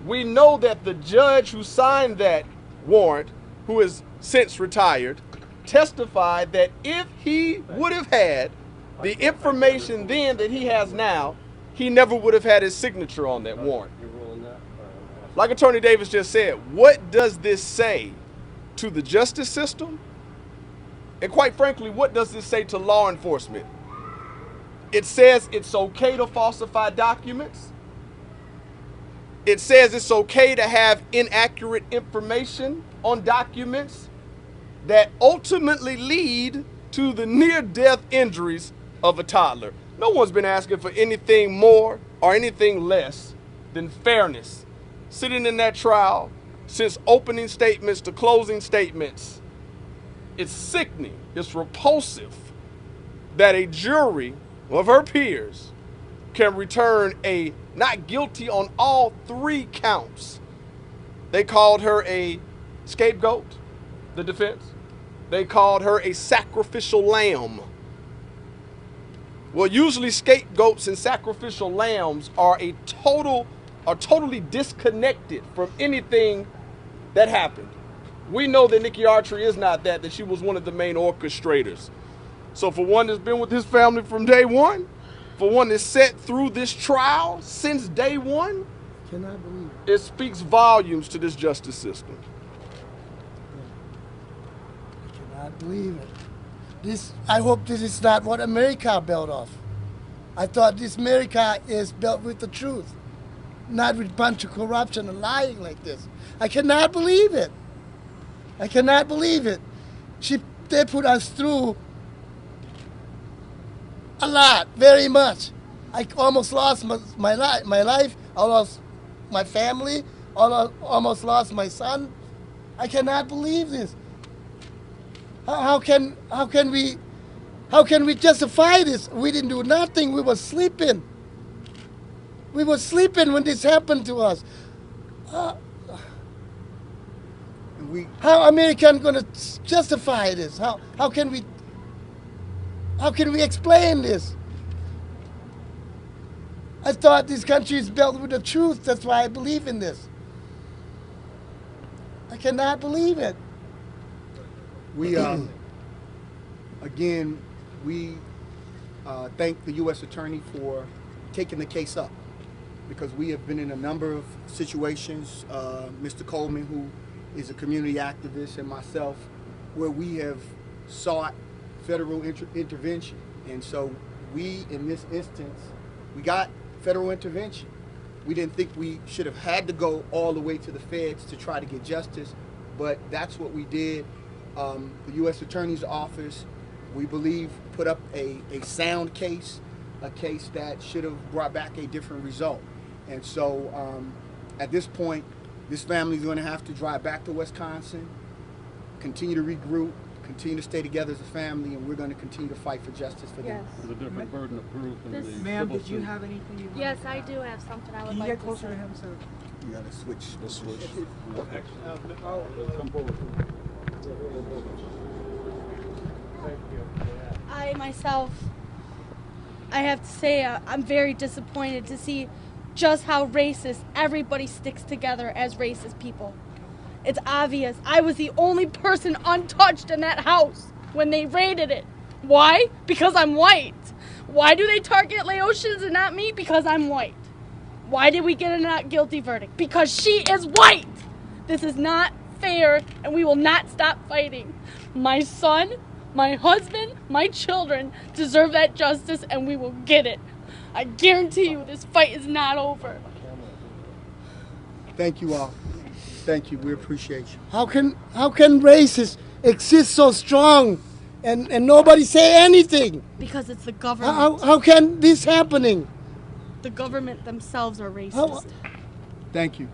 We know that the judge who signed that warrant, who is since retired, testified that if he would have had the information then that he has now, he never would have had his signature on that warrant. Like Attorney Davis just said, what does this say to the justice system? And quite frankly, what does this say to law enforcement? It says it's okay to falsify documents. It says it's okay to have inaccurate information on documents that ultimately lead to the near-death injuries of a toddler. No one's been asking for anything more or anything less than fairness. Sitting in that trial, since opening statements to closing statements, it's sickening, it's repulsive that a jury of her peers can return a not guilty on all 3 counts. They called her a scapegoat, the defense. They called her a sacrificial lamb. Well, usually scapegoats and sacrificial lambs are totally disconnected from anything that happened. We know that Nikki Archery is not that she was one of the main orchestrators. So for one that's been with his family from day one, for one that's sat through this trial since day one, cannot believe it. It speaks volumes to this justice system. I cannot believe it. I hope this is not what America built off. I thought this America is built with the truth, not with a bunch of corruption and lying like this. I cannot believe it. I cannot believe it. They put us through a lot, very much. I almost lost my life. I lost my family. Almost lost my son. I cannot believe this. How can we justify this? We didn't do nothing. We were sleeping. We were sleeping when this happened to us. How American gonna justify this? How can we explain this? I thought this country is built with the truth. That's why I believe in this. I cannot believe it. We again, we thank the U.S. Attorney for taking the case up, because we have been in a number of situations, Mr. Coleman, who is a community activist, and myself, where we have sought federal intervention. And so we, in this instance, we got federal intervention. We didn't think we should have had to go all the way to the feds to try to get justice, but that's what we did. The U.S. Attorney's Office, we believe, put up a sound case, a case that should have brought back a different result. And so at this point, this family is going to have to drive back to Wisconsin, continue to regroup, continue to stay together as a family, and we're going to continue to fight for justice for them. There's a different burden of proof in the Ma'am, civil did you suit. have anything you wanted? Yes, I do have something I would Can you like get to closer say. to him, sir? You got to switch. Let's switch. Come forward. I myself, I have to say, I'm very disappointed to see just how racist everybody sticks together as racist people. It's obvious. I was the only person untouched in that house when they raided it. Why? Because I'm white. Why do they target Laotians and not me? Because I'm white. Why did we get a not guilty verdict? Because she is white. This is not fair, and we will not stop fighting. My son, my husband, my children deserve that justice, and we will get it. I guarantee you this fight is not over. Thank you all. Thank you. We appreciate you. How can racists exist so strong and nobody say anything? Because it's the government. How can this happening? The government themselves are racist. Thank you.